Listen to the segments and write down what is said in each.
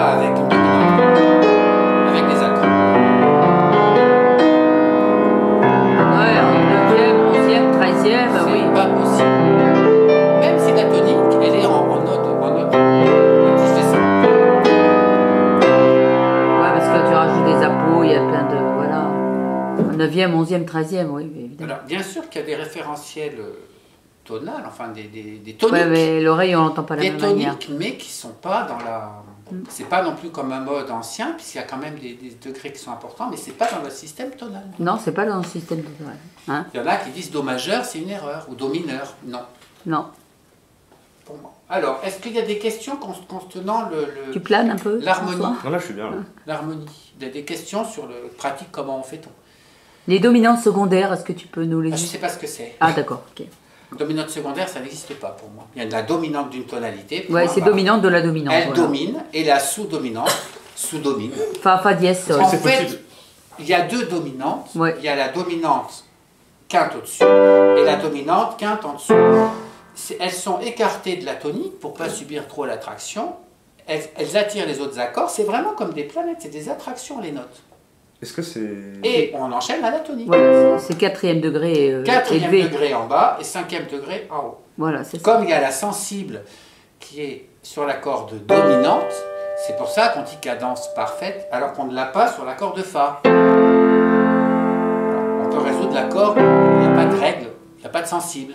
pas avec une dominante, avec des accords. Ouais, en 9e, 11e, 13e, C'est oui. pas possible. Même si la tonique, elle est en note difficile. Ouais, parce que tu rajoutes des appos, il y a plein de. Voilà. En 9e, 11e, 13e, oui, évidemment. Alors, bien sûr qu'il y a des référentiels tonales, enfin des toniques. Ouais, mais l'oreille, on l'entend pas de la Des même manière. toniques, mais qui sont pas dans la. C'est pas non plus comme un mode ancien, puisqu'il y a quand même des degrés qui sont importants, mais c'est pas dans le système tonal. Non, c'est pas dans le système de tonal. Hein? Il y en a qui disent do majeur, c'est une erreur, ou do mineur. Non. Non. Pour moi. Alors, est-ce qu'il y a des questions concernant Tu planes un peu l'harmonie? François Non, là, je suis bien. Là. L'harmonie. Il y a des questions sur le pratique, comment on fait-on? Les dominantes secondaires, est-ce que tu peux nous les Ah, je dire? ne sais pas ce que c'est. Ah, d'accord, ok. Dominante secondaire, ça n'existe pas pour moi. Il y a la dominante d'une tonalité. Ouais, c'est dominante de la dominante. Elle voilà. domine, et la sous-dominante sous-domine. Fa dièse, sol. En c'est fait, possible. il y a deux dominantes. Ouais. Il y a la dominante quinte au-dessus et la dominante quinte en dessous. Elles sont écartées de la tonique pour ne pas subir trop l'attraction. Elles attirent les autres accords. C'est vraiment comme des planètes, c'est des attractions les notes. Est-ce que c'est. Et on enchaîne à la tonique. Voilà, c'est 4e degré Quatrième élevé. degré en bas et 5e degré en haut. Voilà, c'est ça. Comme il y a la sensible qui est sur la corde dominante, c'est pour ça qu'on dit cadence parfaite, alors qu'on ne l'a pas sur la corde Fa. On peut résoudre l'accord, il n'y a pas de règle, il n'y a pas de sensible.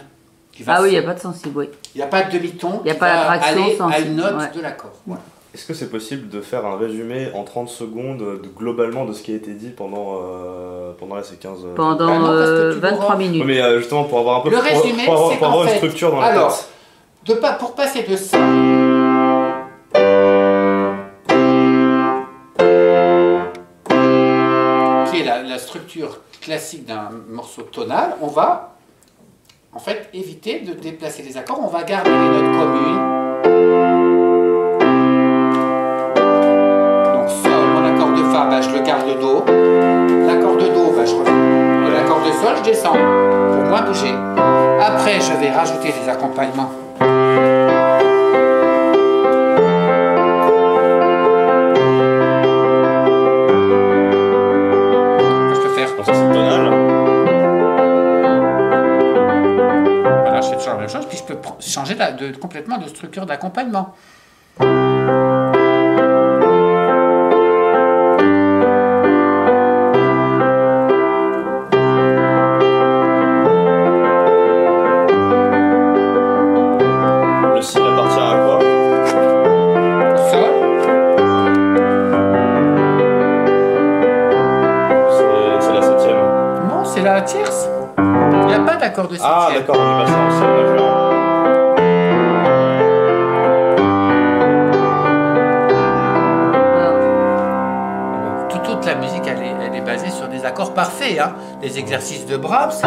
Ah oui, il n'y a pas de sensible, oui. Il n'y a pas de demi-ton Il y a qui pas va d'attraction aller à sensible, une note ouais. de l'accord. Voilà. Est-ce que c'est possible de faire un résumé en 30 secondes globalement de ce qui a été dit pendant la séquence Pendant Bah non, parce que tu 23 l'auras. minutes. Ouais, mais justement pour avoir un peu Le résumé, pour c'est avoir qu'en une fait, structure dans la alors, tête. pour passer de ça qui est la structure classique d'un morceau tonal, on va en fait éviter de déplacer les accords, on va garder les notes communes. Donc sol, mon accord de Fa, bah, je le garde Do. L'accord de Do, bah, je reviens. Et l'accord de Sol, je descends pour moins bouger. Après, je vais rajouter des accompagnements. Je peux faire. Donc ça c'est tonal. Voilà, je fais toujours la même chose, puis je peux changer complètement de structure d'accompagnement. Le Si appartient à quoi? Sol, C'est la septième. non, c'est la tierce. Il n'y a pas d'accord de septième. Ah d'accord, on est passé en Sol majeur. Toute la musique, elle est basée sur des accords parfaits. Hein. Les exercices de Brahms.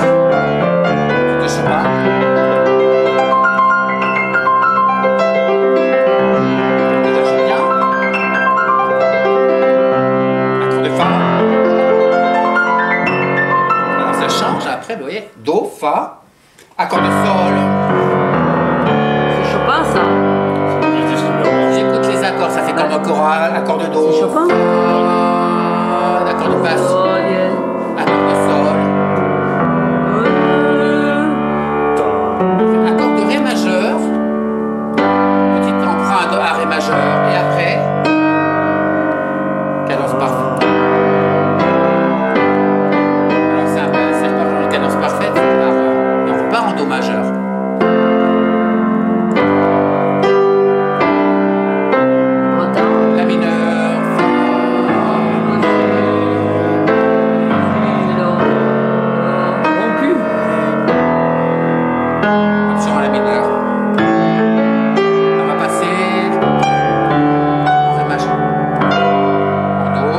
De Chopin. De Julien. Accord de Fa. Alors ça change après, vous voyez. Do, Fa. Accord de Sol. C'est Chopin, ça. J'écoute les accords, ça fait comme un choral, accord de Do. C'est Chopin. Accord de Fa, Oh, yeah. accord de Sol, accord de Ré majeur, petite empreinte à Ré majeur, et après, cadence parfaite. Alors c'est pas vraiment cadence parfaite, et on repart en Do majeur. Retard. La mineure, Rompu. sur la mineure. On va passer en Ré majeur. En Do.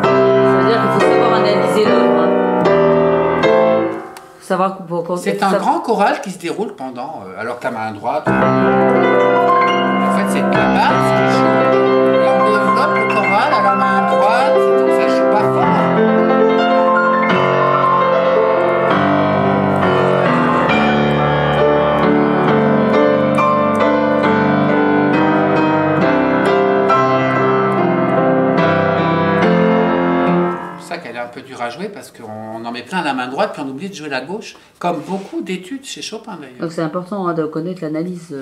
Ça veut dire qu'il faut savoir analyser l'œuvre. Hein. Savoir pour C'est un ça- grand choral qui se déroule pendant, alors que la main droite. En fait, c'est la basse qui joue. Et on développe le choral à la main droite, donc ça joue pas fort. jouer parce qu'on en met plein la main droite, puis on oublie de jouer la gauche, comme beaucoup d'études chez Chopin d'ailleurs. Donc c'est important hein, de connaître l'analyse.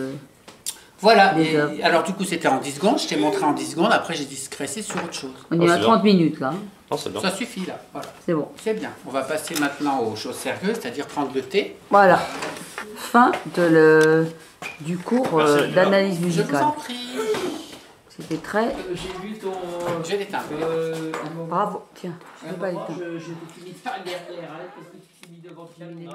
Voilà, Des œuvres. alors du coup c'était en 10 secondes, je t'ai montré en 10 secondes, après j'ai digressé sur autre chose. On est à c'est 30 minutes là. Non, c'est bien. Ça suffit là, voilà. C'est bon. C'est bien. On va passer maintenant aux choses sérieuses, c'est-à-dire prendre le thé. Voilà. Fin du cours d'analyse Je vous musicale. en prie. C'était très... J'ai vu ton... Je vais l'éteindre. Bravo. Tiens, je ne vais pas l'éteindre. Je t'ai mis derrière, parce que tu t'es mis devant le piano.